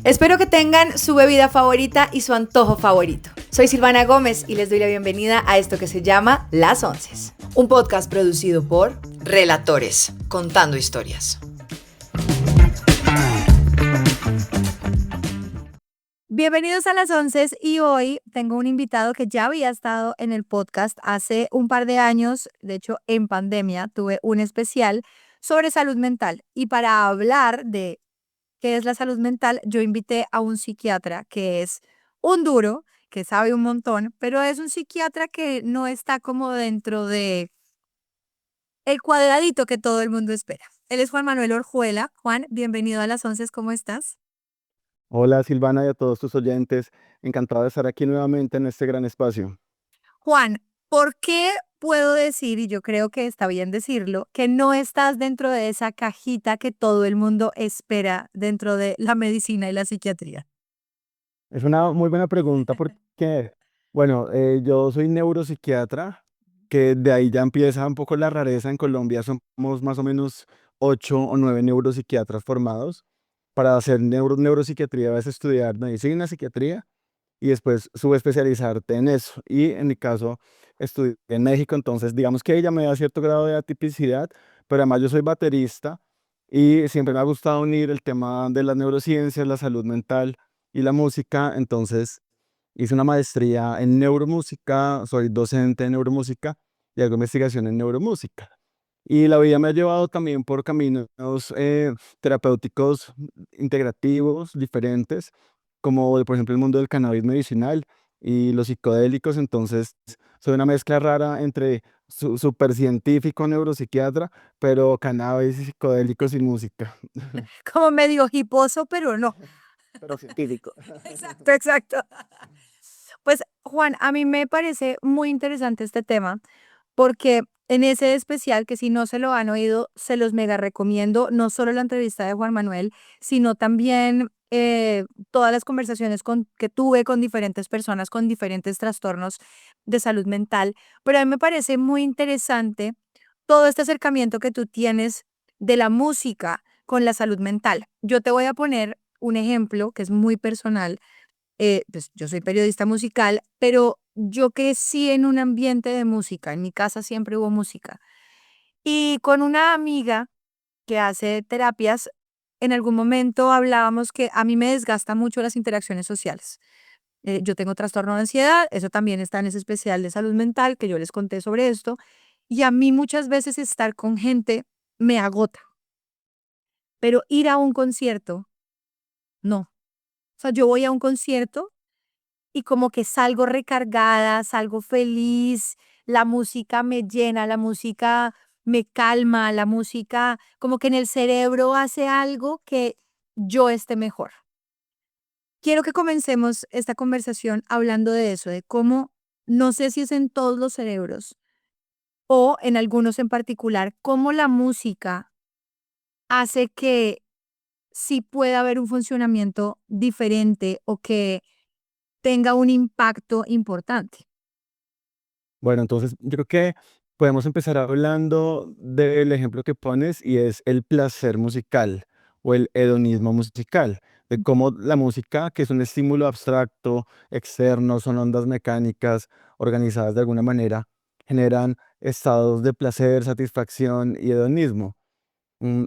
Espero que tengan su bebida favorita y su antojo favorito. Soy Silvana Gómez y les doy la bienvenida a esto que se llama Las Onces, un podcast producido por Relatores, contando historias. Bienvenidos a Las Onces y hoy tengo un invitado que ya había estado en el podcast hace un par de años. De hecho, en pandemia tuve un especial sobre salud mental y para hablar de qué es la salud mental, yo invité a un psiquiatra que es un duro, que sabe un montón, pero es un psiquiatra que no está como dentro de el cuadradito que todo el mundo espera. Él es Juan Manuel Orjuela. Juan, bienvenido a Las Onces, ¿cómo estás? Hola Silvana y a todos tus oyentes, encantado de estar aquí nuevamente en este gran espacio. Juan, ¿por qué puedo decir, y yo creo que está bien decirlo, que no estás dentro de esa cajita que todo el mundo espera dentro de la medicina y la psiquiatría? Es una muy buena pregunta porque, bueno, yo soy neuropsiquiatra, que de ahí ya empieza un poco la rareza. En Colombia somos más o menos 8 o 9 neuropsiquiatras formados. Para hacer neuropsiquiatría vas a estudiar medicina, psiquiatría y después subespecializarte en eso. Y en mi caso, estudié en México, entonces digamos que ella me da cierto grado de atipicidad, pero además yo soy baterista y siempre me ha gustado unir el tema de las neurociencias, la salud mental y la música. Entonces hice una maestría en neuromúsica, soy docente de neuromúsica y hago investigación en neuromúsica. Y la vida me ha llevado también por caminos terapéuticos integrativos, diferentes, como por ejemplo el mundo del cannabis medicinal y los psicodélicos. Entonces, soy una mezcla rara entre súper científico, neuropsiquiatra, pero cannabis y psicodélicos y música. Como medio hiposo, pero no. Pero científico. Exacto, exacto. Pues Juan, a mí me parece muy interesante este tema porque en ese especial, que si no se lo han oído, se los mega recomiendo, no solo la entrevista de Juan Manuel, sino también todas las conversaciones que tuve con diferentes personas con diferentes trastornos de salud mental. Pero a mí me parece muy interesante todo este acercamiento que tú tienes de la música con la salud mental. Yo te voy a poner un ejemplo que es muy personal. Pues yo soy periodista musical, pero yo crecí en un ambiente de música. En mi casa siempre hubo música. Y con una amiga que hace terapias, en algún momento hablábamos que a mí me desgasta mucho las interacciones sociales. Yo tengo trastorno de ansiedad, eso también está en ese especial de salud mental que yo les conté sobre esto. Y a mí muchas veces estar con gente me agota, pero ir a un concierto, no. O sea, yo voy a un concierto y como que salgo recargada, salgo feliz, la música me llena, la música me calma, la música como que en el cerebro hace algo que yo esté mejor. Quiero que comencemos esta conversación hablando de eso, de cómo, no sé si es en todos los cerebros o en algunos en particular, cómo la música hace que sí pueda haber un funcionamiento diferente o que tenga un impacto importante. Bueno, entonces yo creo que podemos empezar hablando del ejemplo que pones y es el placer musical o el hedonismo musical, de cómo la música, que es un estímulo abstracto, externo, son ondas mecánicas organizadas de alguna manera, generan estados de placer, satisfacción y hedonismo.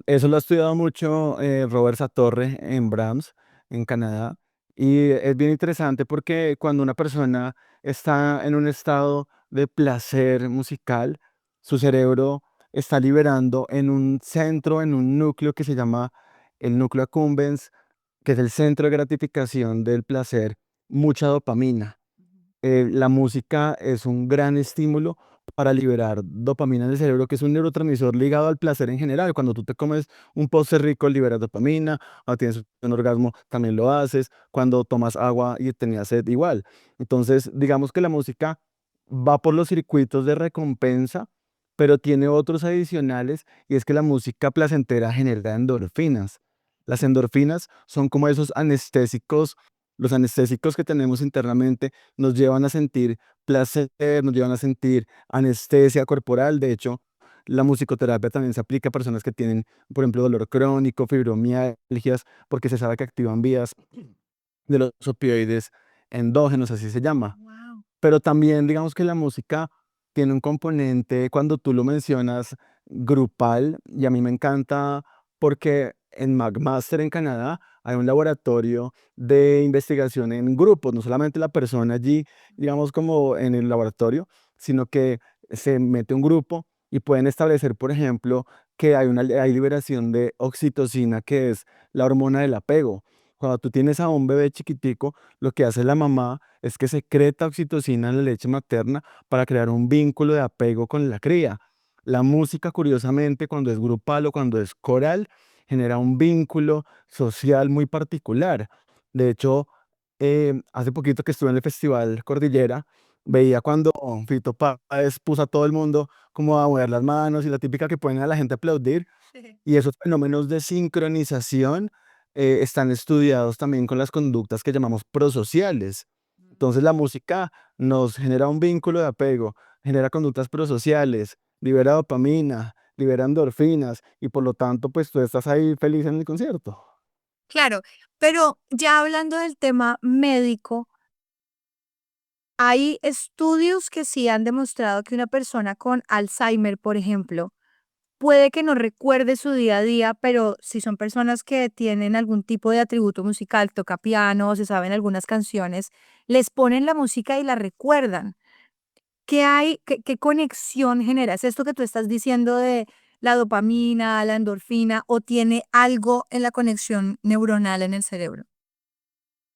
Eso lo ha estudiado mucho Robert Satorre en Brahms, en Canadá, y es bien interesante porque cuando una persona está en un estado de placer musical, su cerebro está liberando en un centro, en un núcleo que se llama el núcleo accumbens, que es el centro de gratificación del placer, mucha dopamina. La música es un gran estímulo para liberar dopamina en el cerebro, que es un neurotransmisor ligado al placer en general. Cuando tú te comes un postre rico, liberas dopamina. Cuando tienes un orgasmo, también lo haces. Cuando tomas agua y tenías sed, igual. Entonces, digamos que la música va por los circuitos de recompensa, pero tiene otros adicionales, y es que la música placentera genera endorfinas. Las endorfinas son como esos anestésicos. Los anestésicos que tenemos internamente nos llevan a sentir placer, nos llevan a sentir anestesia corporal. De hecho, La musicoterapia también se aplica a personas que tienen, por ejemplo, dolor crónico, fibromialgias, porque se sabe que activan vías de los opioides endógenos, así se llama. Wow. Pero también digamos que la música tiene un componente, cuando tú lo mencionas, grupal, y a mí me encanta porque en McMaster en Canadá hay un laboratorio de investigación en grupos, no solamente la persona allí, digamos como en el laboratorio, sino que se mete un grupo y pueden establecer, por ejemplo, que hay liberación de oxitocina, que es la hormona del apego. Cuando tú tienes a un bebé chiquitico, lo que hace la mamá es que secreta oxitocina en la leche materna para crear un vínculo de apego con la cría. La música, curiosamente, cuando es grupal o cuando es coral, genera un vínculo social muy particular. De hecho, hace poquito que estuve en el Festival Cordillera, veía cuando Fito Páez puso a todo el mundo como a mover las manos y la típica que ponen a la gente a aplaudir. Y esos fenómenos de sincronización están estudiados también con las conductas que llamamos prosociales. Entonces la música nos genera un vínculo de apego, genera conductas prosociales, libera dopamina, libera endorfinas y por lo tanto pues tú estás ahí feliz en el concierto. Claro, pero ya hablando del tema médico, hay estudios que sí han demostrado que una persona con Alzheimer, por ejemplo, puede que no recuerde su día a día, pero si son personas que tienen algún tipo de atributo musical, toca piano, se saben algunas canciones, les ponen la música y la recuerdan. ¿Qué hay? ¿Qué conexión genera? ¿Es esto que tú estás diciendo de la dopamina, la endorfina, o tiene algo en la conexión neuronal en el cerebro?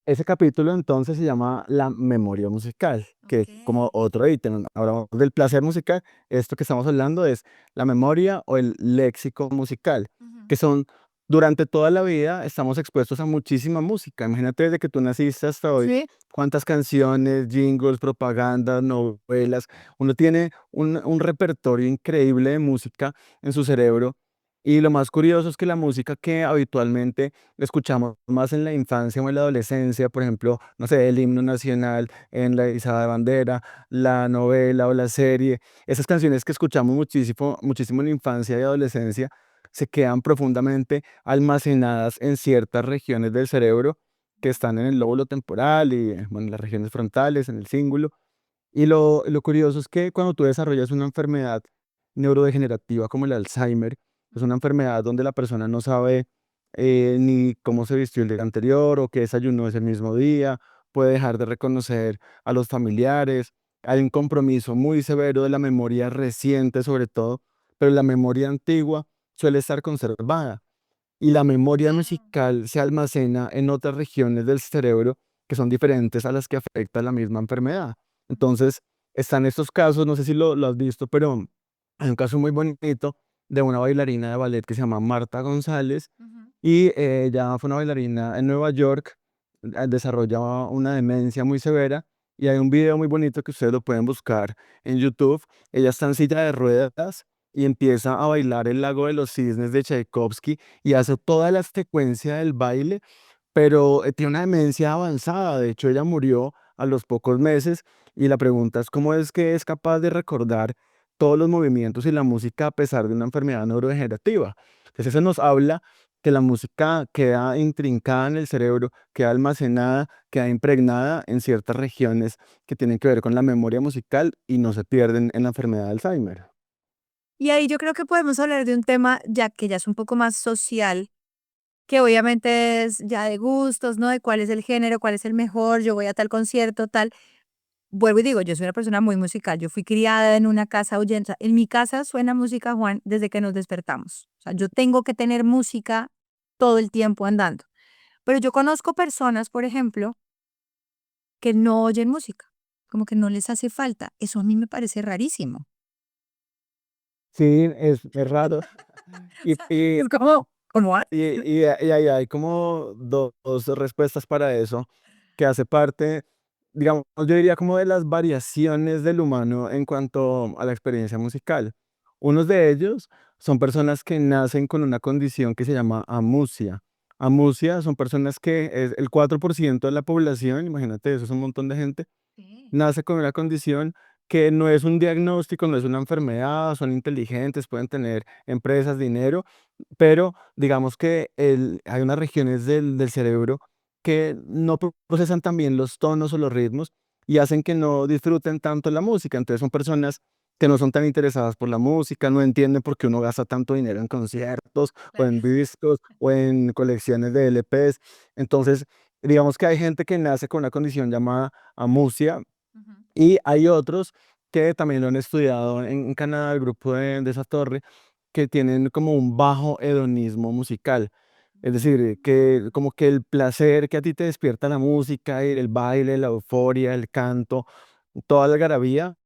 Ese capítulo entonces se llama La memoria musical, que como Okey. otro ítem, hablamos del placer musical, esto que estamos hablando es la memoria o el léxico musical, Ujú. que son, durante toda la vida estamos expuestos a muchísima música. Imagínate desde que tú naciste hasta hoy, Sí. cuántas canciones, jingles, propagandas, novelas. Uno tiene un repertorio increíble de música en su cerebro. Y lo más curioso es que la música que habitualmente escuchamos más en la infancia o en la adolescencia, por ejemplo, no sé, el himno nacional, en la izada de bandera, la novela o la serie, esas canciones que escuchamos muchísimo, muchísimo en la infancia y adolescencia, se quedan profundamente almacenadas en ciertas regiones del cerebro que están en el lóbulo temporal y bueno, en las regiones frontales, en el cíngulo. Y lo curioso es que cuando tú desarrollas una enfermedad neurodegenerativa como el Alzheimer, es una enfermedad donde la persona no sabe ni cómo se vistió el día anterior o qué desayunó ese mismo día, puede dejar de reconocer a los familiares, hay un compromiso muy severo de la memoria reciente sobre todo, pero la memoria antigua suele estar conservada y la memoria Wow. musical se almacena en otras regiones del cerebro que son diferentes a las que afecta la misma enfermedad. Entonces, están estos casos, no sé si lo has visto, pero hay un caso muy bonito de una bailarina de ballet que se llama Marta González Ujú. y ella fue una bailarina en Nueva York, desarrollaba una demencia muy severa y hay un video muy bonito que ustedes lo pueden buscar en YouTube. Ella está en silla de ruedas y empieza a bailar el Lago de los Cisnes de Tchaikovsky y hace toda la secuencia del baile, pero tiene una demencia avanzada. De hecho, ella murió a los pocos meses y la pregunta es cómo es que es capaz de recordar todos los movimientos y la música a pesar de una enfermedad neurodegenerativa. Entonces, eso nos habla que la música queda intrincada en el cerebro, queda almacenada, queda impregnada en ciertas regiones que tienen que ver con la memoria musical y no se pierden en la enfermedad de Alzheimer. Y ahí yo creo que podemos hablar de un tema ya que ya es un poco más social, que obviamente es ya de gustos, ¿no? De cuál es el género, cuál es el mejor, yo voy a tal concierto, tal. Vuelvo y digo, yo soy una persona muy musical, yo fui criada en una casa oyenta. En mi casa suena música, Juan, desde que nos despertamos. O sea, yo tengo que tener música todo el tiempo andando. Pero yo conozco personas, por ejemplo, que no oyen música, como que no les hace falta. Eso a mí me parece rarísimo. Sí, es raro. Y, y, Es como, ¿cómo así? y ahí hay como dos respuestas para eso, que hace parte, digamos, yo diría como de las variaciones del humano en cuanto a la experiencia musical. Unos de ellos son personas que nacen con una condición que se llama amusia. Amusia son personas que es el 4% de la población, imagínate, eso es un montón de gente, Sí. nace con una condición que no es un diagnóstico, no es una enfermedad, son inteligentes, pueden tener empresas, dinero, pero digamos que hay unas regiones del cerebro que no procesan tan bien los tonos o los ritmos y hacen que no disfruten tanto la música. Entonces son personas que no son tan interesadas por la música, no entienden por qué uno gasta tanto dinero en conciertos o Claro. en discos o en colecciones de LPs. Entonces, digamos que hay gente que nace con una condición llamada amusia Ujú. y hay otros que también lo han estudiado en Canadá, el grupo de esa torre, que tienen como un bajo hedonismo musical. Es decir, que Mm. como que el placer que a ti te despierta la música, y el baile, la euforia, el canto, toda la algarabía,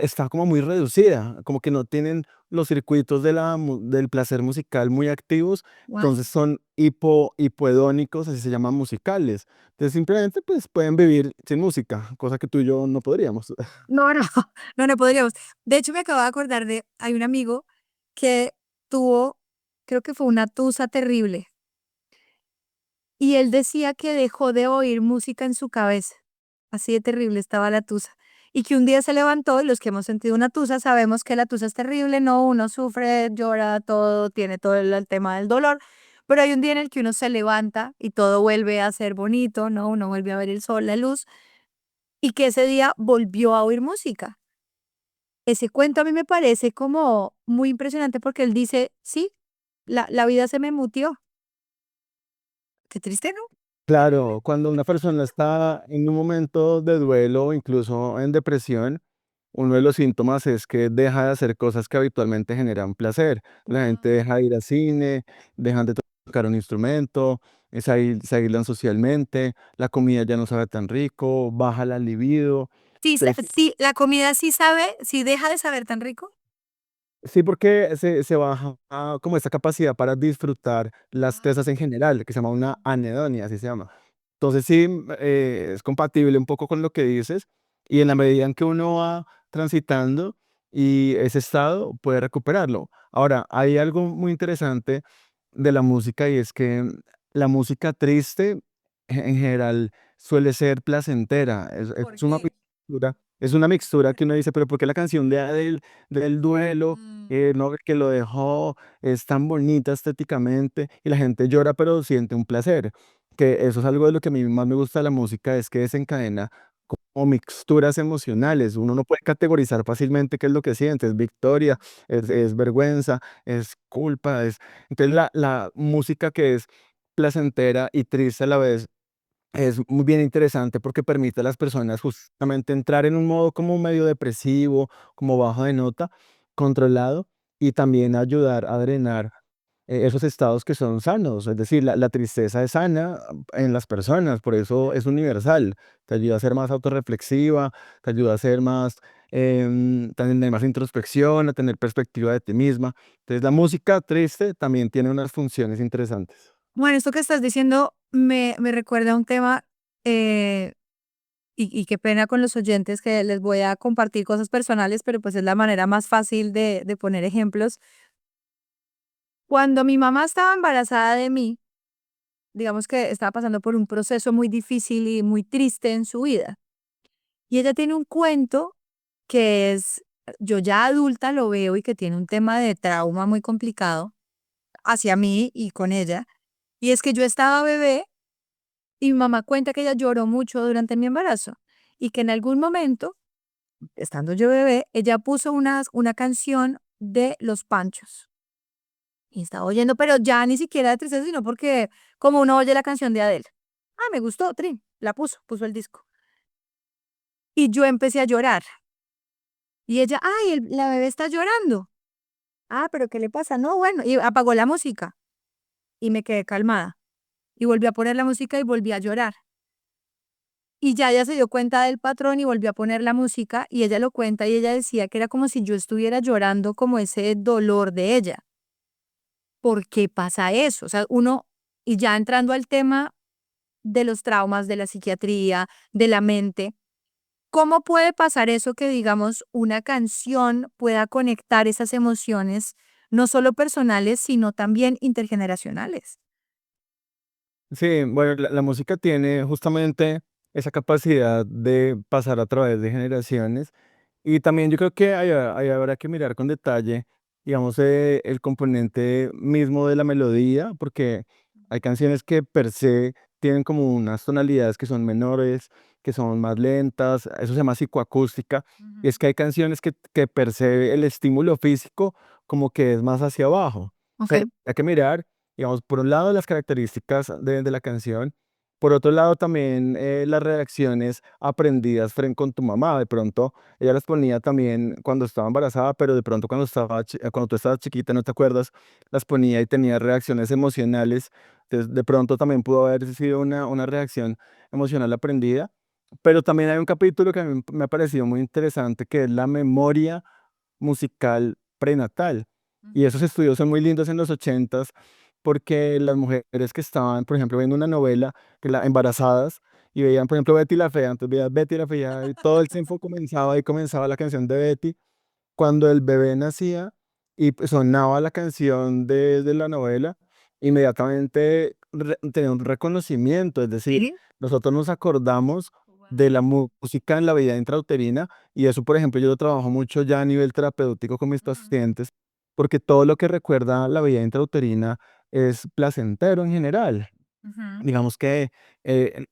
está como muy reducida, como que no tienen los circuitos del placer musical muy activos, Guau. entonces son hipoedónicos, así se llaman musicales. Entonces simplemente pues pueden vivir sin música, cosa que tú y yo no podríamos. No, no, no podríamos. De hecho, me acabo de acordar hay un amigo que tuvo, creo que fue una tusa terrible, y él decía que dejó de oír música en su cabeza. Así de terrible estaba la tusa. Y que un día se levantó, y los que hemos sentido una tusa sabemos que la tusa es terrible, ¿no? Uno sufre, llora, todo, tiene todo el tema del dolor, pero hay un día en el que uno se levanta y todo vuelve a ser bonito, ¿no? Uno vuelve a ver el sol, la luz, y que ese día volvió a oír música. Ese cuento a mí me parece como muy impresionante porque él dice, sí, la vida se me mutió. Qué triste, ¿no? Terrible. Claro, cuando una persona está en un momento de duelo o incluso en depresión, uno de los síntomas es que deja de hacer cosas que habitualmente generan placer. La gente Wow. deja de ir al cine, dejan de tocar un instrumento, se aíslan socialmente, la comida ya no sabe tan rico, baja la libido. Sí, Entonces, sí, la comida sí sabe, sí deja de saber tan rico. sí, porque se baja como esa capacidad para disfrutar las Wow. cosas en general, que se llama una anedonia, así se llama. Entonces sí, es compatible un poco con lo que dices y en la medida en que uno va transitando y ese estado puede recuperarlo. Ahora, hay algo muy interesante de la música y es que la música triste en general suele ser placentera. ¿Por qué? Es una mixtura que uno dice, pero ¿por qué la canción de Adele del duelo, Mm. no, que lo dejó, es tan bonita estéticamente y la gente llora pero siente un placer? Que eso es algo de lo que a mí más me gusta de la música, es que desencadena como mixturas emocionales. Uno no puede categorizar fácilmente qué es lo que siente, es victoria, es vergüenza, es culpa, entonces la música que es placentera y triste a la vez es muy bien interesante porque permite a las personas justamente entrar en un modo como medio depresivo, como bajo de nota, controlado, y también ayudar a drenar esos estados que son sanos. Es decir, la tristeza es sana en las personas, por eso es universal. Te ayuda a ser más autorreflexiva, te ayuda a ser más, tener más introspección, a tener perspectiva de ti misma. Entonces, la música triste también tiene unas funciones interesantes. Bueno, esto que estás diciendo me recuerda a un tema, eh, y qué pena con los oyentes que les voy a compartir cosas personales, pero pues es la manera más fácil de poner ejemplos. Cuando mi mamá estaba embarazada de mí, digamos que estaba pasando por un proceso muy difícil y muy triste en su vida. Y ella tiene un cuento que es, yo ya adulta lo veo y que tiene un tema de trauma muy complicado hacia mí y con ella. Y es que yo estaba bebé y mi mamá cuenta que ella lloró mucho durante mi embarazo y que en algún momento, estando yo bebé, ella puso una canción de Los Panchos y estaba oyendo, pero ya ni siquiera de tristeza, sino porque como uno oye la canción de Adele. Ah, me gustó, Trin, la puso el disco. Y yo empecé a llorar. Y ella, ay, la bebé está llorando. Ah, pero ¿qué le pasa? No, bueno, y apagó la música y me quedé calmada. Y volví a poner la música y volví a llorar. Y ya ella se dio cuenta del patrón y volvió a poner la música y ella lo cuenta y ella decía que era como si yo estuviera llorando como ese dolor de ella. ¿Por qué pasa eso? O sea, uno, y ya entrando al tema de los traumas, de la psiquiatría, de la mente, ¿cómo puede pasar eso que, digamos, una canción pueda conectar esas emociones, no solo personales, sino también intergeneracionales? Sí, bueno, la música tiene justamente esa capacidad de pasar a través de generaciones Y también yo creo que ahí habrá que mirar con detalle, digamos, el componente mismo de la melodía, porque hay canciones que per se tienen como unas tonalidades que son menores, que son más lentas, eso se llama psicoacústica, y es Ujú. que hay canciones que per se el estímulo físico como que es más hacia abajo. O Ok. sea, hay que mirar, digamos, por un lado las características de la canción, por otro lado también las reacciones aprendidas frente con tu mamá, de pronto ella las ponía también cuando estaba embarazada, pero de pronto cuando tú estabas chiquita, no te acuerdas, las ponía y tenía reacciones emocionales. Entonces, de pronto también pudo haber sido una reacción emocional aprendida. Pero también hay un capítulo que a mí me ha parecido muy interesante, que es la memoria musical prenatal. Y esos Ujú. estudios son muy lindos en los ochentas porque las mujeres que estaban, por ejemplo, viendo una novela, embarazadas, y veían, por ejemplo, Betty la Fea, entonces veían Betty la Fea y todo el tiempo comenzaba la canción de Betty. Cuando el bebé nacía y pues, sonaba la canción de la novela, inmediatamente tenía un reconocimiento, es decir, Sí. nosotros nos acordamos de la Wow. música en la vida intrauterina y eso, por ejemplo, yo lo trabajo mucho ya a nivel terapéutico con mis Ujú. pacientes, porque todo lo que recuerda la vida intrauterina es placentero en general. Ujú. Digamos que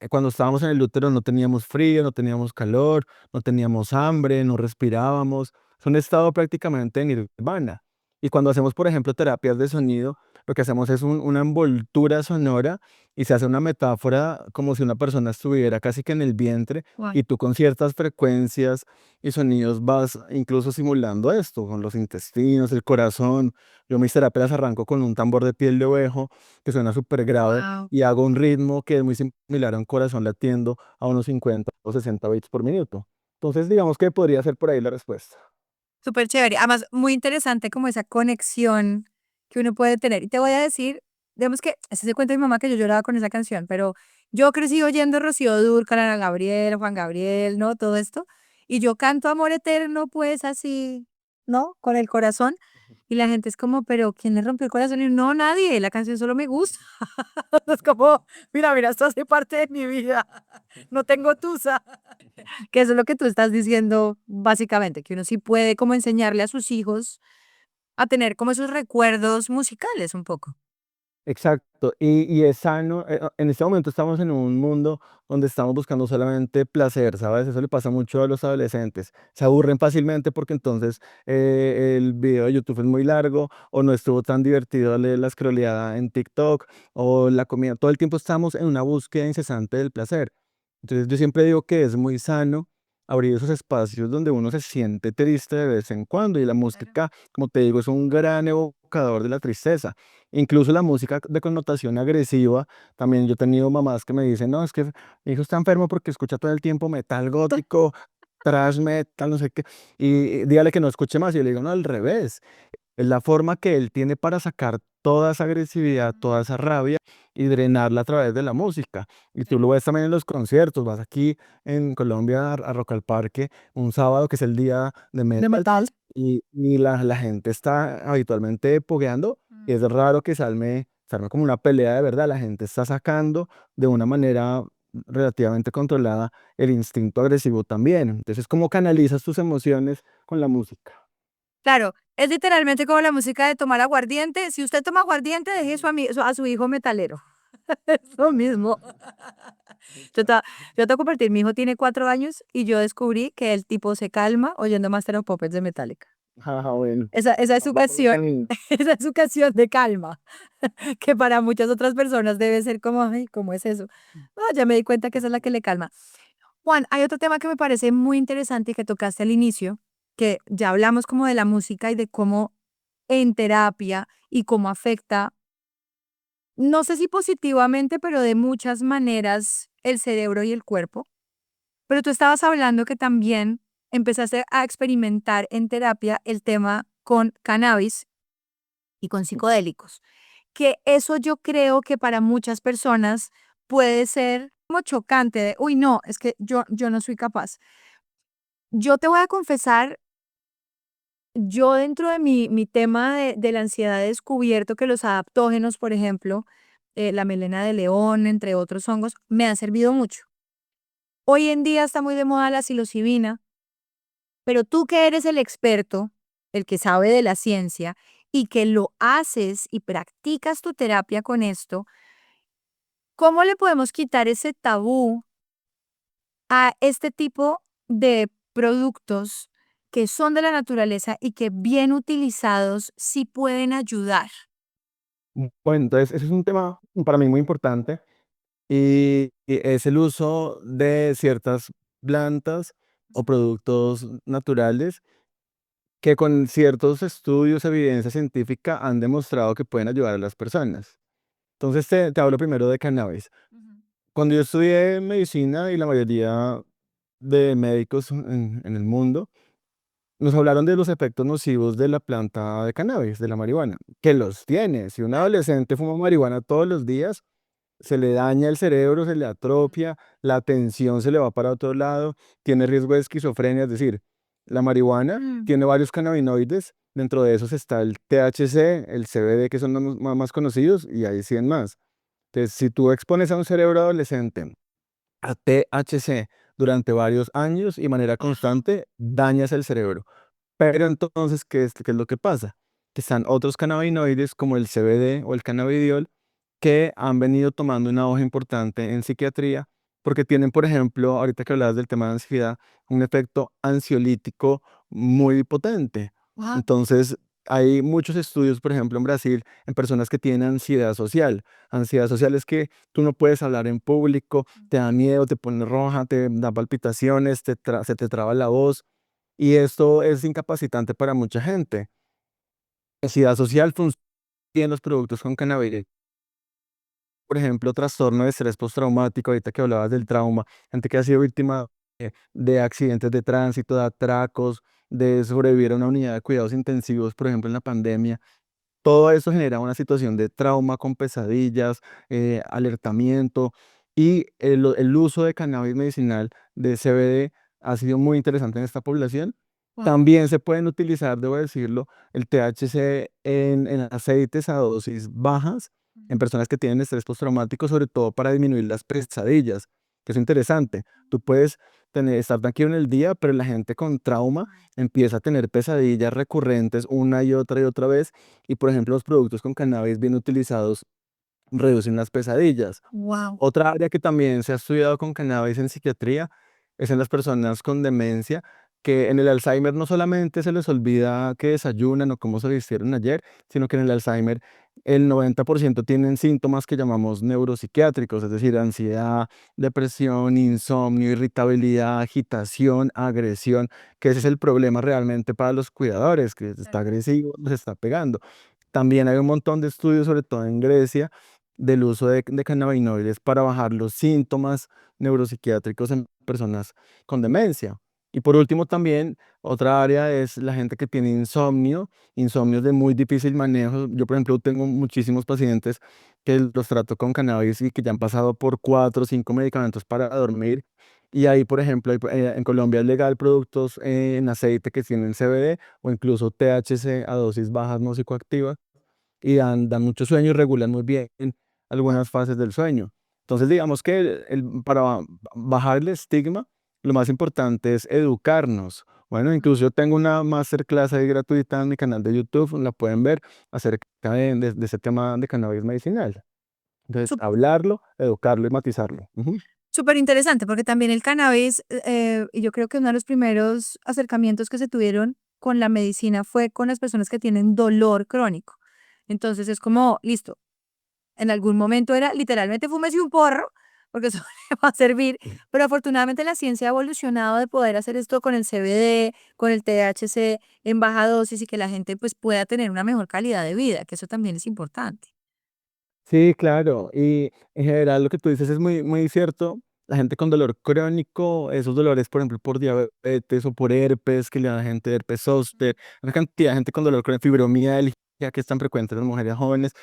cuando estábamos en el útero no teníamos frío, no teníamos calor, no teníamos hambre, no respirábamos. Es un estado prácticamente en nirvana. Y cuando hacemos, por ejemplo, terapias de sonido, lo que hacemos es una envoltura sonora y se hace una metáfora como si una persona estuviera casi que en el vientre Guau. y tú con ciertas frecuencias y sonidos vas incluso simulando esto, con los intestinos, el corazón. Yo mis terapias arranco con un tambor de piel de ovejo que suena súper grave Wow. y hago un ritmo que es muy similar a un corazón latiendo a unos 50 o 60 beats por minuto. Entonces, digamos que podría ser por ahí la respuesta. Súper chévere. Además, muy interesante como esa conexión que uno puede tener. Y te voy a decir, digamos que, así se cuenta mi mamá que yo lloraba con esa canción, pero yo crecí oyendo Rocío Dúrcal, Ana Gabriel, Juan Gabriel, ¿no? Todo esto. Y yo canto Amor Eterno, pues así, ¿no? Con el corazón. Y la gente es como, pero ¿quién le rompió el corazón? Y no, nadie, la canción solo me gusta. Es como, mira, esto hace parte de mi vida. No tengo tusa. Que eso es lo que tú estás diciendo, básicamente, que uno sí puede como enseñarle a sus hijos a tener como esos recuerdos musicales un poco. Exacto, y es sano, en este momento estamos en un mundo donde estamos buscando solamente placer, ¿sabes? Eso le pasa mucho a los adolescentes. Se aburren fácilmente porque entonces el video de YouTube es muy largo o no estuvo tan divertido la scrolleada en TikTok o la comida. Todo el tiempo estamos en una búsqueda incesante del placer. Entonces yo siempre digo que es muy sano abrir esos espacios donde uno se siente triste de vez en cuando y la Claro. música, como te digo, es un gran evocador de la tristeza. Incluso la música de connotación agresiva, también yo he tenido mamás que me dicen, no, es que mi hijo está enfermo porque escucha todo el tiempo metal gótico, thrash metal, no sé qué, y dígale que no escuche más. Y yo le digo, no, al revés, es la forma que él tiene para sacar toda esa agresividad, toda esa rabia y drenarla a través de la música. Y tú lo ves también en los conciertos, vas aquí en Colombia a Rock al Parque un sábado que es el día de De metal metal. y la gente está habitualmente pogueando y es Mm. raro que se arme como una pelea de verdad, la gente está sacando de una manera relativamente controlada el instinto agresivo también. Entonces, ¿cómo canalizas tus emociones con la música? Claro, es literalmente como la música de tomar aguardiente. Si usted toma aguardiente, deje a su hijo metalero. Es lo mismo. Yo te voy a compartir, mi hijo tiene 4 años y yo descubrí que el tipo se calma oyendo Master of Puppets de Metallica. Ah, bueno. Esa es su Vamos por buen canción, camino. esa es su canción de calma, que para muchas otras personas debe ser como, ay, ¿cómo es eso? Ah, ya me di cuenta que esa es la que le calma. Juan, hay otro tema que me parece muy interesante y que tocaste al inicio, que ya hablamos como de la música y de cómo en terapia y cómo afecta, no sé si positivamente, pero de muchas maneras el cerebro y el cuerpo. Pero tú estabas hablando que también empezaste a experimentar en terapia el tema con cannabis y con psicodélicos, que eso yo creo que para muchas personas puede ser como chocante de, uy, no, es que yo no soy capaz. Yo te voy a confesar, yo dentro de mi tema de la ansiedad he descubierto que los adaptógenos, por ejemplo, la melena de león, entre otros hongos, me han servido mucho. Hoy en día está muy de moda la psilocibina, Pero tú que eres el experto, el que sabe de la ciencia y que lo haces y practicas tu terapia con esto, ¿cómo le podemos quitar ese tabú a este tipo de productos que son de la naturaleza y que bien utilizados sí pueden ayudar? Bueno, entonces ese es un tema para mí muy importante y es el uso de ciertas plantas o productos naturales que con ciertos estudios, evidencia científica han demostrado que pueden ayudar a las personas. Entonces te hablo primero de cannabis. Ujú. Cuando yo estudié medicina y la mayoría de médicos en el mundo nos hablaron de los efectos nocivos de la planta de cannabis, de la marihuana, que los tiene. Si un Claro. adolescente fuma marihuana todos los días, se le daña el cerebro, se le atrofia, la atención se le va para otro lado, tiene riesgo de esquizofrenia, es decir, la marihuana Mm. tiene varios cannabinoides, dentro de esos está el THC, el CBD, que son los más conocidos, y hay 100 más. Entonces, si tú expones a un cerebro adolescente a THC durante varios años y manera constante, dañas el cerebro. Pero entonces, ¿qué es lo que pasa? Que están otros cannabinoides como el CBD o el cannabidiol que han venido tomando una hoja importante en psiquiatría porque tienen, por ejemplo, ahorita que hablabas del tema de ansiedad, un efecto ansiolítico muy potente. Guau. Entonces, hay muchos estudios, por ejemplo, en Brasil, en personas que tienen ansiedad social. Ansiedad social es que tú no puedes hablar en público, te da miedo, te pones roja, te da palpitaciones, se te traba la voz. Y esto es incapacitante para mucha gente. La ansiedad social funciona en los productos con cannabis. Por ejemplo, trastorno de estrés postraumático, ahorita que hablabas del trauma, gente que ha sido víctima de accidentes de tránsito, de atracos, de sobrevivir a una unidad de cuidados intensivos, por ejemplo, en la pandemia. Todo eso genera una situación de trauma con pesadillas, alertamiento y el uso de cannabis medicinal de CBD ha sido muy interesante en esta población. Guau. También se pueden utilizar, debo decirlo, el THC en aceites a dosis bajas en Ujú. personas que tienen estrés postraumático, sobre todo para disminuir las pesadillas, que es interesante. Tú puedes estar tranquilo en el día, pero la gente con trauma empieza a tener pesadillas recurrentes una y otra vez y, por ejemplo, los productos con cannabis bien utilizados reducen las pesadillas. Guau. Otra área que también se ha estudiado con cannabis en psiquiatría es en las personas con demencia, que en el Alzheimer no solamente se les olvida que desayunan o cómo se vistieron ayer, sino que en el Alzheimer el 90% tienen síntomas que llamamos neuropsiquiátricos, es decir, ansiedad, depresión, insomnio, irritabilidad, agitación, agresión, que ese es el problema realmente para los cuidadores, que está agresivo, les está pegando. También hay un montón de estudios, sobre todo en Grecia, del uso de cannabinoides para bajar los síntomas neuropsiquiátricos en personas con demencia. Y por último, también otra área es la gente que tiene insomnio, insomnios de muy difícil manejo. Yo, por ejemplo, tengo muchísimos pacientes que los trato con cannabis y que ya han pasado por 4 o 5 medicamentos para dormir. Y ahí, por ejemplo, en Colombia es legal productos en aceite que tienen CBD o incluso THC a dosis bajas no psicoactivas y dan mucho sueño y regulan muy bien algunas fases del sueño. Entonces, digamos que para bajar el estigma, lo más importante es educarnos. Bueno, incluso yo tengo una masterclass ahí gratuita en mi canal de YouTube, la pueden ver, acerca de ese tema de cannabis medicinal. Entonces, hablarlo, educarlo y matizarlo. Ujú. Súper interesante, porque también el cannabis, y yo creo que uno de los primeros acercamientos que se tuvieron con la medicina fue con las personas que tienen dolor crónico. Entonces es como, listo, en algún momento era literalmente fúmese un porro, porque eso le va a servir, pero afortunadamente la ciencia ha evolucionado de poder hacer esto con el CBD, con el THC en baja dosis y que la gente pues pueda tener una mejor calidad de vida, que eso también es importante. Sí, claro. Y en general lo que tú dices es muy, muy cierto. La gente con dolor crónico, esos dolores, por ejemplo, por diabetes o por herpes, que le da gente herpes zóster, una cantidad de gente con dolor crónico, fibromialgia, que es tan frecuente en las mujeres jóvenes,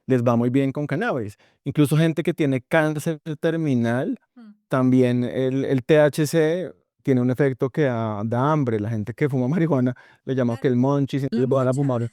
les va muy bien con cannabis. Incluso gente que tiene cáncer terminal, Mm. también el THC tiene un efecto que da hambre. La gente que fuma marihuana le llama que el monchis, y La les van a moncha. fumar.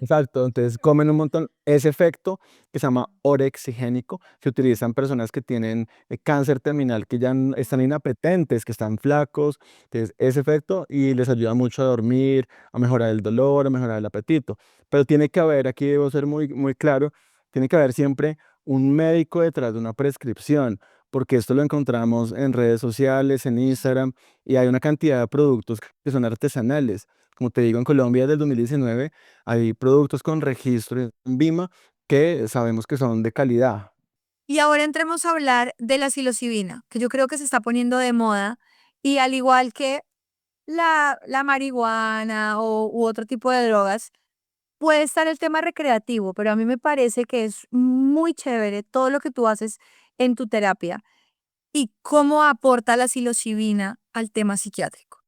Exacto, entonces comen un montón. Ese efecto que se llama orexigénico se utiliza en personas que tienen cáncer terminal, que ya están inapetentes, que están flacos. Entonces, ese efecto y les ayuda mucho a dormir, a mejorar el dolor, a mejorar el apetito. Pero tiene que haber, aquí debo ser muy, muy claro, tiene que haber siempre un médico detrás de una prescripción, porque esto lo encontramos en redes sociales, en Instagram, y hay una cantidad de productos que son artesanales. Como te digo, en Colombia desde el 2019 hay productos con registro en Vima que sabemos que son de calidad. Y ahora entremos a hablar de la psilocibina, que yo creo que se está poniendo de moda y al igual que la marihuana u otro tipo de drogas, puede estar el tema recreativo, pero a mí me parece que es muy chévere todo lo que tú haces en tu terapia y cómo aporta la psilocibina al tema psiquiátrico.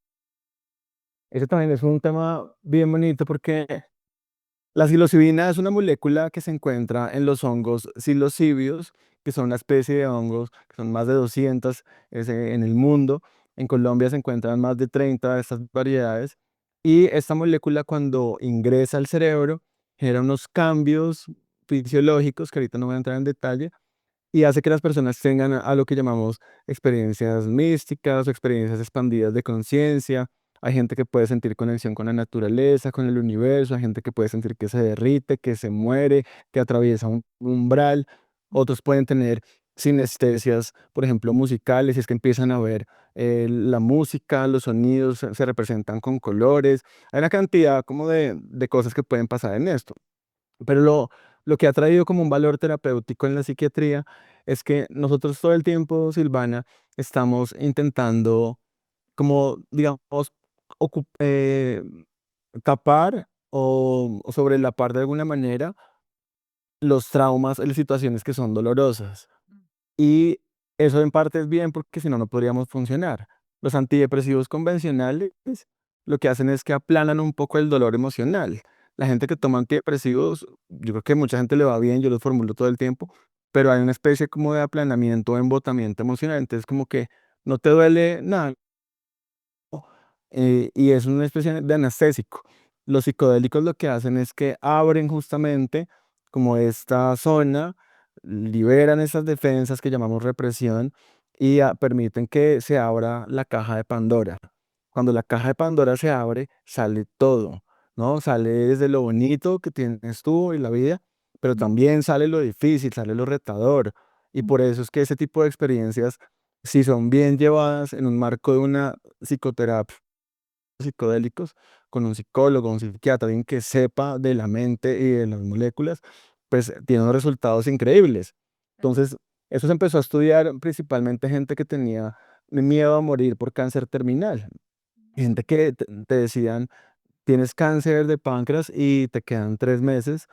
Ese también es un tema bien bonito porque la psilocibina es una molécula que se encuentra en los hongos psilocibios, que son una especie de hongos, que son más de 200 en el mundo. En Colombia se encuentran más de 30 de estas variedades. Y esta molécula cuando ingresa al cerebro genera unos cambios fisiológicos, que ahorita no voy a entrar en detalle, y hace que las personas tengan a lo que llamamos experiencias místicas o experiencias expandidas de conciencia. Hay gente que puede sentir conexión con la naturaleza, con el universo, hay gente que puede sentir que se derrite, que se muere, que atraviesa un umbral. Otros pueden tener sinestesias, por ejemplo, musicales, y es que empiezan a ver la música, los sonidos se representan con colores. Hay una cantidad como de cosas que pueden pasar en esto. Pero lo que ha traído como un valor terapéutico en la psiquiatría es que nosotros todo el tiempo, Silvana, estamos intentando como, digamos, ocu- eh, tapar o sobrelapar de alguna manera los traumas, las situaciones que son dolorosas. Y eso en parte es bien porque si no, no podríamos funcionar. Los antidepresivos convencionales lo que hacen es que aplanan un poco el dolor emocional. La gente que toma antidepresivos, yo creo que mucha gente le va bien, yo los formulo todo el tiempo, pero hay una especie como de aplanamiento o embotamiento emocional. Entonces como que no te duele nada, y es una especie de anestésico. Los psicodélicos lo que hacen es que abren justamente como esta zona, liberan esas defensas que llamamos represión y permiten que se abra la caja de Pandora. Cuando la caja de Pandora se abre, sale todo, ¿no? Sale desde lo bonito que tienes tú y la vida, pero también sale lo difícil, sale lo retador. Y por eso es que ese tipo de experiencias, si son bien llevadas en un marco de una psicoterapia, psicodélicos, con un psicólogo, un psiquiatra, alguien que sepa de la mente y de las moléculas, pues tiene unos resultados increíbles. Entonces, eso se empezó a estudiar principalmente gente que tenía miedo a morir por cáncer terminal. Gente que te decían, tienes cáncer de páncreas y te quedan 3 meses.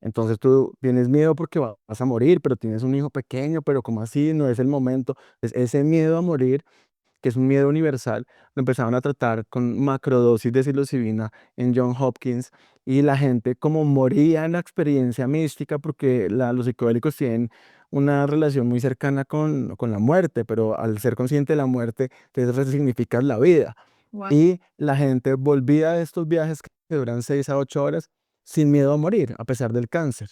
Entonces tú tienes miedo porque vas a morir, pero tienes un hijo pequeño, pero como así, no es el momento. Ese miedo a morir, que es un miedo universal, lo empezaron a tratar con macrodosis de psilocibina en John Hopkins, y la gente como moría en la experiencia mística porque los psicodélicos tienen una relación muy cercana con la muerte, pero al ser consciente de la muerte, entonces resignificas la vida. Guau. Y la gente volvía de estos viajes que duran 6 a 8 horas sin miedo a morir, a pesar del cáncer.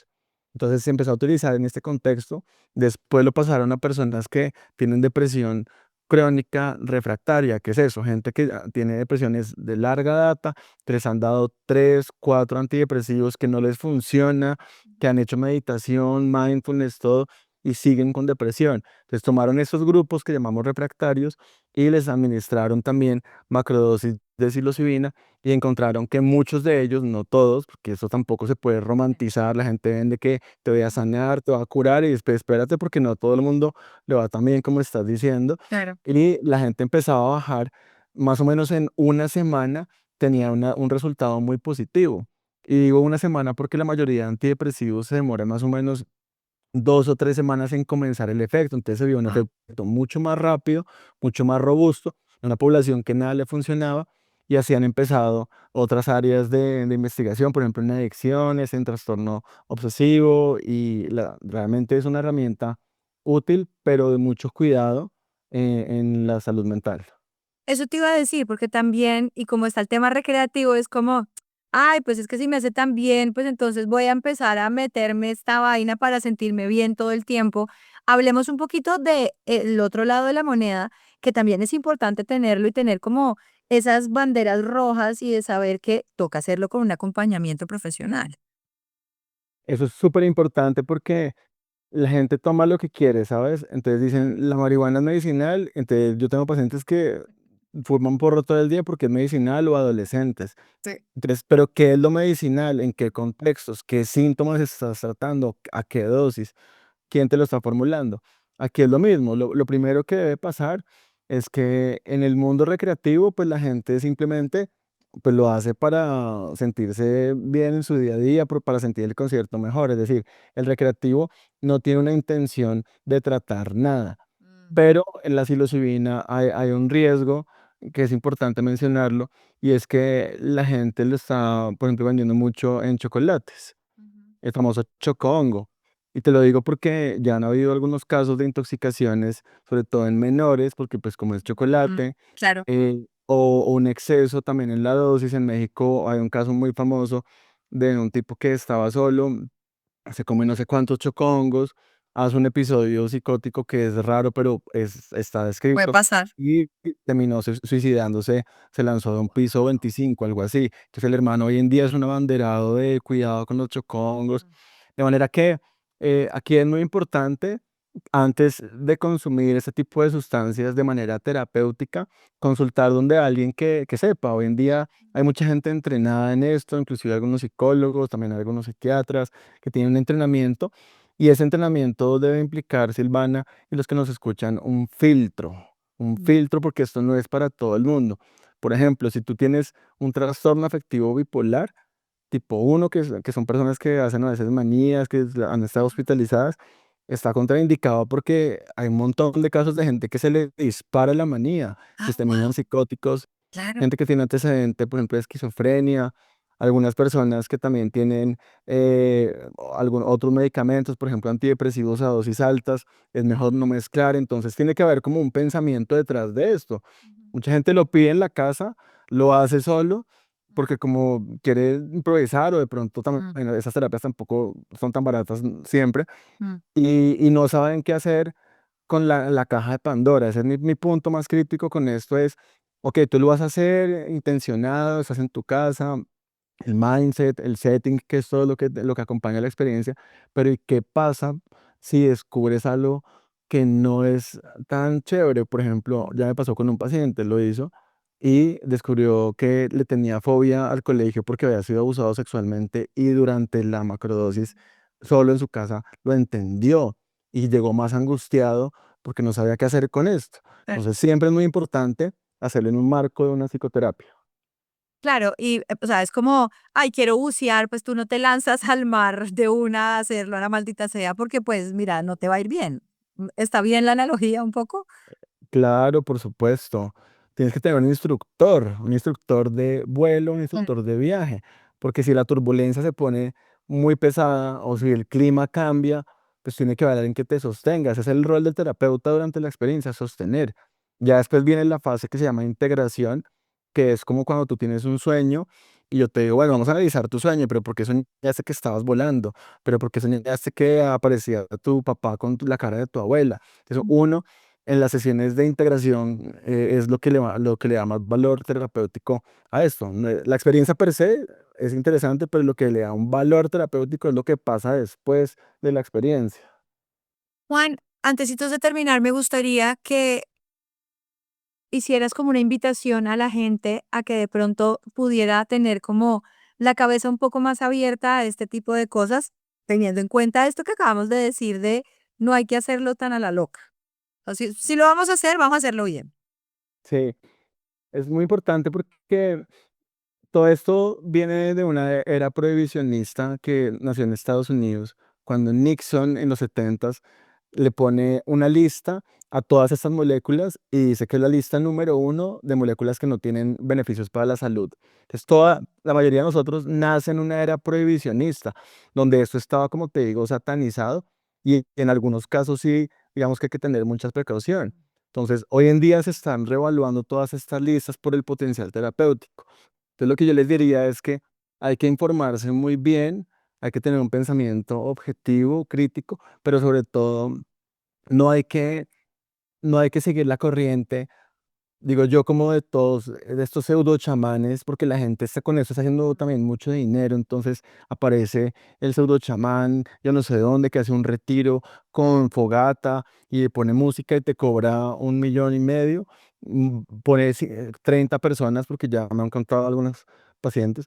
Entonces se empezó a utilizar en este contexto. Después lo pasaron a personas que tienen depresión crónica refractaria. ¿Qué es eso? Gente que tiene depresiones de larga data, que les han dado 3, 4 antidepresivos que no les funciona, que han hecho meditación, mindfulness, todo, y siguen con depresión. Entonces tomaron estos grupos que llamamos refractarios y les administraron también macrodosis de psilocibina, y encontraron que muchos de ellos, no todos, porque eso tampoco se puede romantizar, la gente vende que te voy a sanar, te va a curar, y después espérate porque no todo el mundo le va tan bien como estás diciendo. Claro. Y la gente empezaba a bajar, más o menos en una semana tenía un resultado muy positivo. Y digo una semana porque la mayoría de antidepresivos se demoran más o menos 2 o 3 semanas en comenzar el efecto. Entonces se vio un efecto mucho más rápido, mucho más robusto, en una población que nada le funcionaba, y así han empezado otras áreas de investigación, por ejemplo en adicciones, en trastorno obsesivo, y realmente es una herramienta útil, pero de mucho cuidado en la salud mental. Eso te iba a decir, porque también, y como está el tema recreativo, es como, ay, pues es que si me hace tan bien, pues entonces voy a empezar a meterme esta vaina para sentirme bien todo el tiempo. Hablemos un poquito de el otro lado de la moneda, que también es importante tenerlo y tener como esas banderas rojas y de saber que toca hacerlo con un acompañamiento profesional. Eso es súper importante porque la gente toma lo que quiere, ¿sabes? Entonces dicen, la marihuana es medicinal, entonces yo tengo pacientes que fuman porro todo el día porque es medicinal o adolescentes. Sí. Entonces, ¿pero qué es lo medicinal? ¿En qué contextos? ¿Qué síntomas estás tratando? ¿A qué dosis? ¿Quién te lo está formulando? Aquí es lo mismo. Lo primero que debe pasar es que en el mundo recreativo, pues la gente simplemente pues lo hace para sentirse bien en su día a día, para sentir el concierto mejor. Es decir, el recreativo no tiene una intención de tratar nada. Mm. Pero en la psilocibina hay un riesgo que es importante mencionarlo, y es que la gente lo está, por ejemplo, vendiendo mucho en chocolates, Ujú. el famoso chocongo. Y te lo digo porque ya han habido algunos casos de intoxicaciones, sobre todo en menores, porque pues como es Mm, chocolate, claro. o un exceso también en la dosis. En México hay un caso muy famoso de un tipo que estaba solo, se come no sé cuántos chocongos, hace un episodio psicótico que es raro, pero está Puede descrito, pasar. y terminó suicidándose, se lanzó de un piso 25, algo así. Entonces el hermano hoy en día es un abanderado de cuidado con los chocongos, de manera que aquí es muy importante, antes de consumir este tipo de sustancias de manera terapéutica, consultar donde alguien que sepa. Hoy en día hay mucha gente entrenada en esto, inclusive algunos psicólogos, también algunos psiquiatras que tienen un entrenamiento, y ese entrenamiento debe implicar, Silvana, y los que nos escuchan, un Mm. filtro, porque esto no es para todo el mundo. Por ejemplo, si tú tienes un trastorno afectivo bipolar, tipo uno, que son personas que hacen a veces manías, que han estado hospitalizadas, está contraindicado porque hay un montón de casos de gente que se le dispara la manía, que Ah, terminan wow, psicóticos, claro. gente que tiene antecedente, por ejemplo, de esquizofrenia, algunas personas que también tienen otros medicamentos, por ejemplo, antidepresivos a dosis altas, es mejor no mezclar. Entonces tiene que haber como un pensamiento detrás de esto. Mucha gente lo pide en la casa, lo hace solo, porque como quiere improvisar, o de pronto Mm, también esas terapias tampoco son tan baratas siempre, mm, y no saben qué hacer con la caja de Pandora. Ese es mi punto más crítico con esto es, ok, tú lo vas a hacer intencionado, estás en tu casa, el mindset, el setting, que es todo lo que acompaña la experiencia, pero ¿y qué pasa si descubres algo que no es tan chévere? Por ejemplo, mm, ya me pasó con un paciente, lo hizo y descubrió que le tenía fobia al colegio porque había sido abusado sexualmente, y durante la macrodosis, solo en su casa, lo entendió y llegó más angustiado porque no sabía qué hacer con esto. eh, Entonces, siempre es muy importante hacerlo en un marco de una psicoterapia. claro, y, o sea, es como, ay, quiero bucear, pues tú no te lanzas al mar de una a hacerlo a la maldita sea, porque pues mira, no te va a ir bien. ¿Está bien la analogía un poco? Claro, por supuesto. Tienes que tener un instructor de vuelo, un Mm, instructor de viaje, porque si la turbulencia se pone muy pesada o si el clima cambia, pues tiene que haber alguien que te sostenga. Ese es el rol del terapeuta durante la experiencia, sostener. Ya después viene la fase que se llama integración, que es como cuando tú tienes un sueño y yo te digo, bueno, vamos a analizar tu sueño, pero ¿por qué soñaste que estabas volando? ¿Pero por qué soñaste que aparecía tu papá con la cara de tu abuela? Entonces, mm. uno en las sesiones de integración es lo que le da más valor terapéutico a esto. La experiencia per se es interesante, pero lo que le da un valor terapéutico es lo que pasa después de la experiencia. Juan, antecitos de terminar, me gustaría que hicieras como una invitación a la gente a que de pronto pudiera tener como la cabeza un poco más abierta a este tipo de cosas, teniendo en cuenta esto que acabamos de decir de no hay que hacerlo tan a la loca. Así, si lo vamos a hacer, vamos a hacerlo bien. Sí, es muy importante porque todo esto viene de una era prohibicionista que nació en Estados Unidos, cuando Nixon en los 70 le pone una lista a todas estas moléculas y dice que es la lista número uno de moléculas que no tienen beneficios para la salud. Entonces, la mayoría de nosotros nace en una era prohibicionista, donde esto estaba, como te digo, satanizado, y en algunos casos sí, digamos que hay que tener mucha precaución. Entonces, hoy en día se están reevaluando todas estas listas por el potencial terapéutico. Entonces, lo que yo les diría es que hay que informarse muy bien, hay que tener un pensamiento objetivo, crítico, pero sobre todo no hay que, no hay que seguir la corriente. Digo yo como de todos, de estos pseudo chamanes, porque la gente está con eso, está haciendo también mucho dinero, entonces aparece el pseudo chamán, yo no sé de dónde, que hace un retiro con fogata y pone música y te cobra 1,5 millones, pone 30 personas, porque ya me han contado algunos pacientes,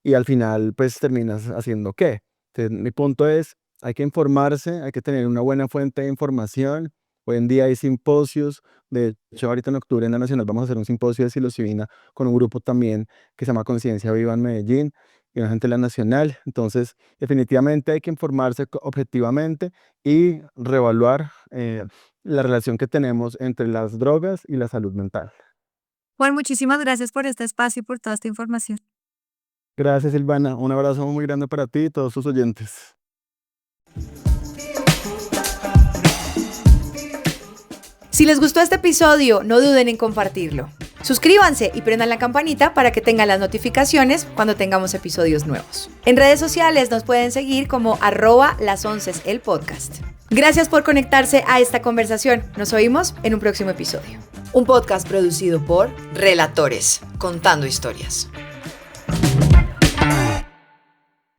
y al final pues terminas haciendo qué. Entonces, mi punto es, hay que informarse, hay que tener una buena fuente de información. Hoy en día hay simposios. De hecho, ahorita en octubre en la Nacional vamos a hacer un simposio de psilocibina con un grupo también que se llama Conciencia Viva en Medellín y una gente de la Nacional. Entonces, definitivamente hay que informarse objetivamente y reevaluar la relación que tenemos entre las drogas y la salud mental. Juan, muchísimas gracias por este espacio y por toda esta información. Gracias, Silvana. Un abrazo muy grande para ti y todos tus oyentes. Si les gustó este episodio, no duden en compartirlo. Suscríbanse y prendan la campanita para que tengan las notificaciones cuando tengamos episodios nuevos. En redes sociales nos pueden seguir como @las11 el podcast. Gracias por conectarse a esta conversación. Nos oímos en un próximo episodio. Un podcast producido por Relatores, contando historias.